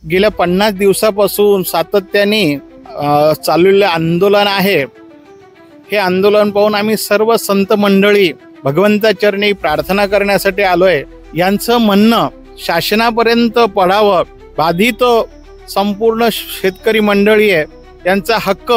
गेल्या 50 दिवसापासून सातत्याने चाललेले आंदोलन आहे। हे आंदोलन पाहून आम्ही सर्व संत मंडळी भगवंताचरणी प्रार्थना करण्यासाठी आलोय। यांचं म्हणणं शासनापर्यंत पडावं, बाधित संपूर्ण शेतकरी मंडळी आहे यांचा हक्क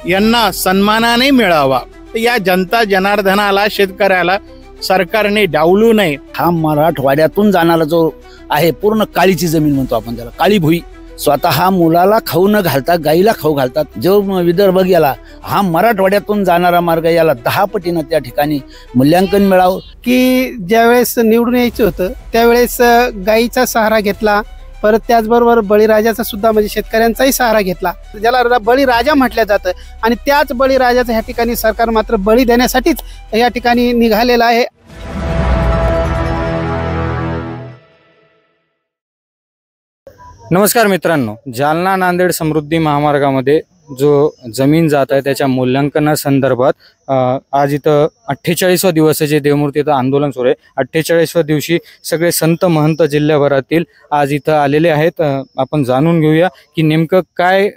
यांना सन्मानाने मिळावा। या जनता जनार्दनाला शेतकऱ्याला सरकारने डावलू नये। हा मराठवाड्यातून जाणारा जो आहे पूर्ण काळीची जमीन म्हणतो आपण त्याला, काळी भुई। स्वतः मुलाला खाऊ न घालता गाईला खाऊ घालतात जो विदर्भ गेला, हा मराठवाड्यातून जाणारा मार्ग याला 10 पटीनं त्या ठिकाणी मूल्यांकन मिळावं। की ज्यावेळेस निवडून यायचं होतं त्यावेळेस गाईचा सहारा घेतला, परत त्याचबरोबर बळीराजाचा सुद्धा म्हणजे शेतकऱ्यांचाही सहारा घेतला, ज्याला बळीराजा म्हटलं जातं। आणि त्याच बळीराजाचं ह्या ठिकाणी सरकार मात्र बळी देण्यासाठीच या ठिकाणी निघालेलं आहे। नमस्कार मित्रांनो, जालना नांदेड समृद्धी महामार्गामध्ये जो जमीन जात आहे त्याच्या मूल्यांकनासंदर्भात आज इथं 48वा दिवसाचे देवमूर्ती इथं आंदोलन सुरू आहे। 48व्या दिवशी सगळे संत महंत जिल्ह्याभरातील आज इथं आलेले आहेत। आपण जाणून घेऊया की नेमकं काय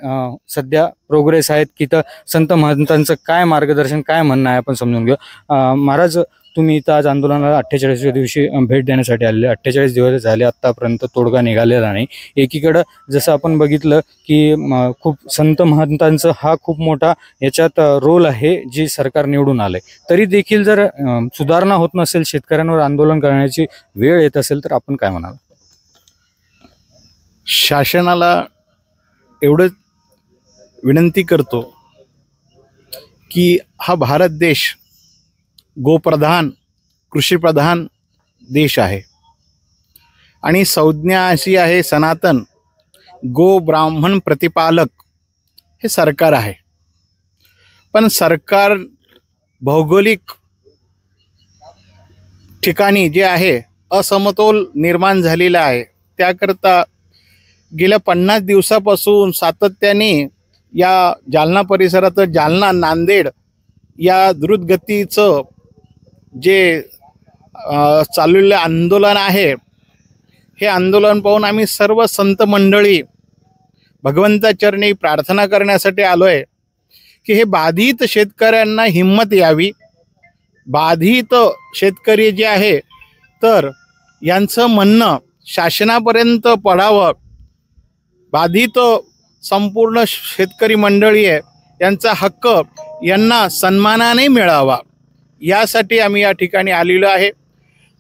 सध्या प्रोग्रेस आहेत, की इथं संत महंतांचं काय मार्गदर्शन, काय म्हणणं आहे आपण समजून घेऊया। महाराज, तुम्ही इथं आज आंदोलनाला 48व्या दिवशी भेट देण्यासाठी आलेले। 48 दिवस झाले, आतापर्यंत तोडगा निघालेला नाही। एकीकडे जसं आपण बघितलं की खूप संत महंतांचा हा खूप मोठा याच्यात रोल आहे, जी सरकार निवडून आलंय, तरी देखील जर सुधारणा होत नसेल, शेतकऱ्यांवर आंदोलन करण्याची वेळ येत असेल, तर आपण काय म्हणाल? शासनाला एवढं विनंती करतो की हा भारत देश गोप्रधान कृषीप्रधान देश आहे आणि संज्ञा अशी आहे सनातन गो ब्राह्मण प्रतिपालक हे सरकार आहे। पण सरकार भौगोलिक ठिकाणी जे आहे असमतोल निर्माण झालेला आहे। त्याकरता गेल्या 50 दिवसापासून सातत्याने या जालना परिसरात जालना नांदेड या द्रुतगतीचं जे चाललेले आंदोलन आहे, हे आंदोलन पाहून आम्ही सर्व संत मंडळी भगवंताचरणी प्रार्थना करण्यासाठी आलोय की हे बाधित शेतकऱ्यांना हिंमत यावी। बाधित शेतकरी जे आहे तर यांचं म्हणणं शासनापर्यंत पडावं, बाधित संपूर्ण शेतकरी मंडळी आहे यांचा हक्क यांना सन्मानाने मिळावा, यासाठी आम्ही या ठिकाणी आलेलो आहे।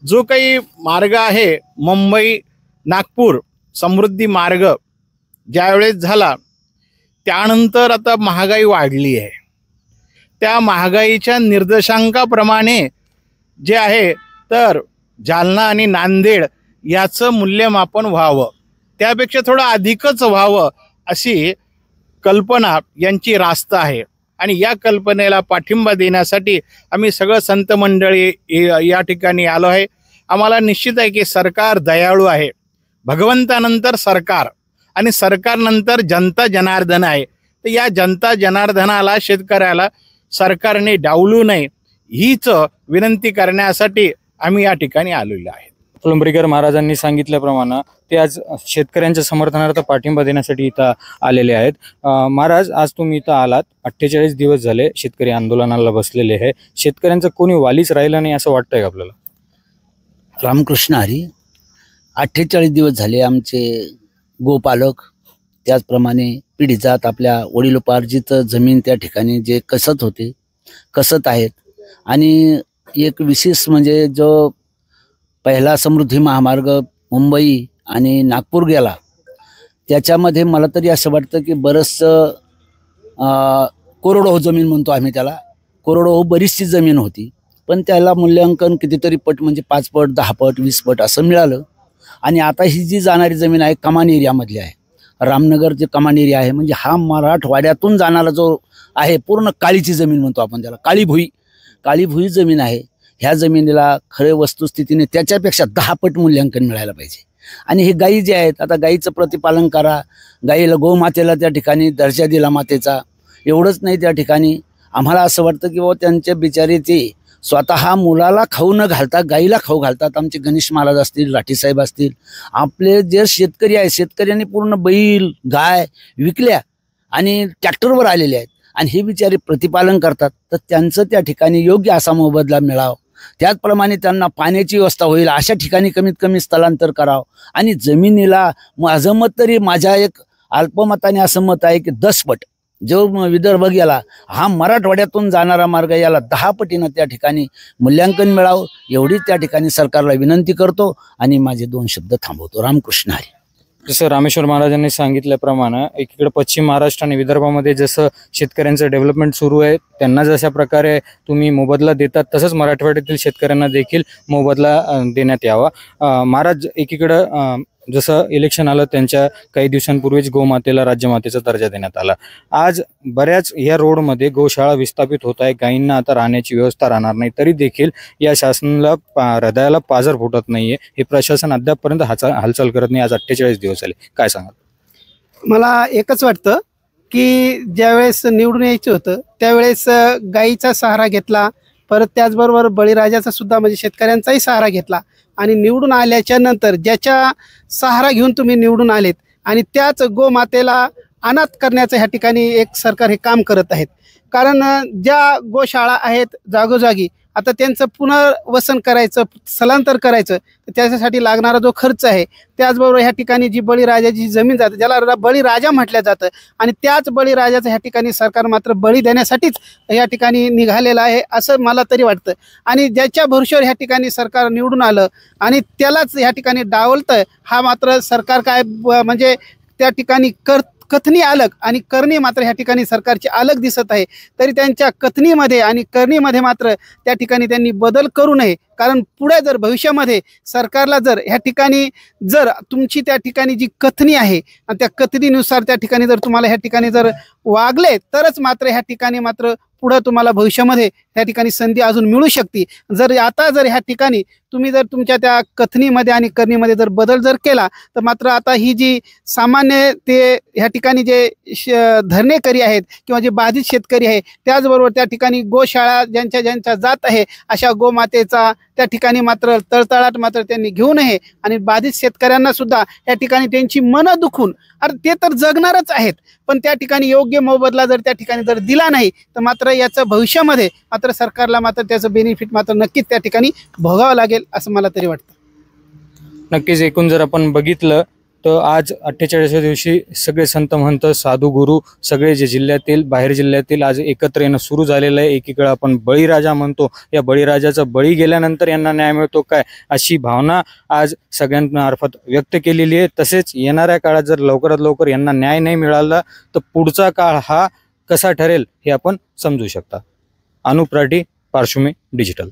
जो काही मार्ग आहे मुंबई नागपूर समृद्धी मार्ग ज्यावेळेस झाला त्यानंतर आता महागाई वाढली आहे। त्या महागाईच्या निर्देशांकाप्रमाणे जे आहे तर जालना आणि नांदेड याचं मूल्यमापन व्हावं, त्यापेक्षा थोडं अधिकच व्हावं अशी कल्पना यांची रास्त आहे। आणि या कल्पनेला पाठिंबा देण्यासाठी आम्ही सगळं संत मंडळी या ठिकाणी आलो आहे। आम्हाला निश्चित आहे की सरकार दयाळू आहे, भगवंतानंतर सरकार आणि सरकारनंतर जनता जनार्दन आहे। तर या जनता जनार्दनाला शेतकऱ्याला सरकारने डावलू नये हीच विनंती करण्यासाठी आम्ही या ठिकाणी आलेलो आहे। फुलंब्रीकर महाराजांनी सांगितल्याप्रमाणे ते आज शेतकऱ्यांच्या समर्थनार्थ पाठिंबा देण्यासाठी इथं आलेले आहेत। महाराज, आज तुम्ही इथं आलात, 48 दिवस झाले शेतकरी आंदोलनाला बसलेले आहे, शेतकऱ्यांचं कोणी वालीच राहिलं नाही असं वाटतंय का आपल्याला? रामकृष्ण हरी, 48 दिवस झाले आमचे गोपालक, त्याचप्रमाणे पिढी जात आपल्या वडिलोपार्जित जमीन त्या ठिकाणी जे कसत होते कसत आहेत। आणि एक विशेष म्हणजे जो पहिला समृद्धी महामार्ग मुंबई आणि नागपूर गेला, त्याच्यामध्ये मला तरी असं वाटतं की बरंचसं करोडो जमीन म्हणतो आम्ही त्याला, करोडो बरीचशी जमीन होती, पण त्याला मूल्यांकन कितीतरी पट म्हणजे 5 पट 10 पट 20 पट असं मिळालं। आणि आता ही जी जाणारी जमीन आहे कमान एरियामधली आहे, रामनगर जे कमान एरिया आहे, म्हणजे हा मराठवाड्यातून जाणारा जो आहे पूर्ण काळीची जमीन म्हणतो आपण त्याला, काळी भुई जमीन आहे। ह्या जमिनीला खरे वस्तुस्थितीने त्याच्यापेक्षा 10 पट मूल्यांकन मिळायला पाहिजे। आणि हे गायी जे आहेत, आता गायीचं प्रतिपालन करा, गायीला गोमातेला त्या ठिकाणी दर्जा दिला मातेचा, एवढंच नाही, त्या ठिकाणी आम्हाला असं वाटतं की बाबा त्यांच्या बिचारी ते स्वतः मुलाला खाऊ न घालता गाईला खाऊ घालतात. आमचे गणेश महाराज असतील, राठीसाहेब असतील, आपले जे शेतकरी आहे, शेतकऱ्यांनी पूर्ण बैल गाय विकल्या आणि ट्रॅक्टरवर आलेले आहेत आणि हे बिचारे प्रतिपालन करतात. तर त्यांचं त्या ठिकाणी योग्य असा मोबदला मिळावा, त्याचप्रमाणे त्यांना पाण्याची व्यवस्था होईल अशा ठिकाणी कमीत कमी स्थलांतर करावं. आणि जमिनीला माझं मत तरी माझ्या एक अल्पमताने असं मत आहे की 10 पट जो विदर्भ गेला हा मराठवाड्यातून जाणारा मार्ग याला 10 पटीनं त्या ठिकाणी मूल्यांकन मिळावं एवढी त्या ठिकाणी सरकारला विनंती करतो आणि माझे 2 शब्द थांबवतो. रामकृष्ण हरी. जसं रामेश्वर महाराजांनी सांगितल्याप्रमाणे एकीकडे पश्चिम महाराष्ट्र आणि विदर्भामध्ये जसं शेतकऱ्यांचं डेव्हलपमेंट सुरू आहे, त्यांना जशा प्रकारे तुम्ही मोबदला देतात तसंच मराठवाड्यातील शेतकऱ्यांना देखील मोबदला देण्यात यावा. महाराज एकीकडं जसं इलेक्शन आलं त्यांच्या काही दिवसांपूर्वीच गोमातेला राज्यमातेचा दर्जा देण्यात आला. आज बऱ्याच या रोडमध्ये गोशाळा विस्थापित होत आहे, गायींना आता राहण्याची व्यवस्था राहणार नाही, तरी देखील या शासनाला हृदयाला पाझर फुटत नाहीये. हे प्रशासन अद्यापपर्यंत हालचाल करत नाही. आज 48 दिवस झाले, काय सांगाल? मला एकच वाटतं की ज्यावेळेस निवडून यायचं होतं त्यावेळेस गाईचा सहारा घेतला, परत त्याचबरोबर बळीराजाचा सुद्धा म्हणजे शेतकऱ्यांचाही सहारा घेतला आणि निवडून आल्याच्या नंतर ज्याच्या सहारा घेऊन तुम्ही निवडून आलेत आणि त्याच गोमातेला अनाथ करण्याचं ह्या ठिकाणी एक सरकार हे काम करत आहेत. कारण ज्या गोशाळा आहेत जागोजागी आता त्यांचं पुनर्वसन करायचं, स्थलांतर करायचं, तर त्याच्यासाठी लागणारा जो खर्च आहे, त्याचबरोबर ह्या ठिकाणी जी बळीराजाची जमीन जाते ज्याला बळीराजा म्हटलं जातं आणि त्याच बळीराजाचं ह्या ठिकाणी सरकार मात्र बळी देण्यासाठीच या ठिकाणी निघालेलं आहे असं मला तरी वाटतं. आणि ज्याच्या भरोश्यावर ह्या ठिकाणी सरकार निवडून आलं आणि त्यालाच ह्या ठिकाणी डावलतं, हा मात्र सरकार काय म्हणजे त्या ठिकाणी कथनी अलग आणि करणी मात्र ह्या ठिकाणी सरकारची अलग दिसत आहे. तरी त्यांच्या कथनीमध्ये आणि करणीमध्ये मात्र त्या ठिकाणी त्यांनी बदल करू नये. कारण पुढे जर भविष्यामध्ये सरकारला जर ह्या ठिकाणी जर तुमची त्या ठिकाणी जी कथनी आहे आणि त्या कथनीनुसार त्या ठिकाणी जर तुम्हाला ह्या ठिकाणी जर वागले तरच मात्र ह्या ठिकाणी मात्र पुढे तुम्हाला भविष्यामध्ये ह्या ठिकाणी संधी अजून मिळू शकते. जर आता जर ह्या ठिकाणी तुम्ही जर तुमच्या त्या कथनीमध्ये आणि करणीमध्ये जर बदल जर केला तर मात्र आता ही जी सामान्य ते ह्या ठिकाणी जे धरणेकरी आहेत किंवा जे बाधित शेतकरी आहे, त्याचबरोबर त्या ठिकाणी गोशाळा ज्यांच्या जात आहे अशा गोमातेचा त्या ठिकाणी मात्र तळतळाट मात्र त्यांनी घेऊ नये आणि बाधित शेतकऱ्यांना सुद्धा या ठिकाणी त्यांची मनं दुखून, अरे ते तर जगणारच आहेत, पण त्या ठिकाणी योग्य मोबदला जर त्या ठिकाणी जर दिला नाही तर मात्र याचं भविष्यामध्ये मात्र सरकारला मात्र त्याचं बेनिफिट मात्र नक्कीच त्या ठिकाणी भोगावं लागेल असं मला तरी वाटतं. नक्कीच एकूण जर आपण बघितलं तर आज 48व्या दिवशी सगळे संत महंत साधू गुरु सगळे जे जिल्ह्यातील बाहेर जिल्ह्यातील आज एकत्र येणं सुरू झालेलं आहे. एकीकडे आपण बळीराजा म्हणतो, या बळीराजाचा बळी गेल्यानंतर यांना न्याय मिळतो काय अशी भावना आज सगळ्यांमार्फत व्यक्त केलेली आहे. तसेच येणाऱ्या काळात जर लवकरात लवकर यांना न्याय नाही मिळाला तर पुढचा काळ हा कसा ठरेल हे आपण समजू शकता. अनुप राठी, पार्श्वमी डिजिटल.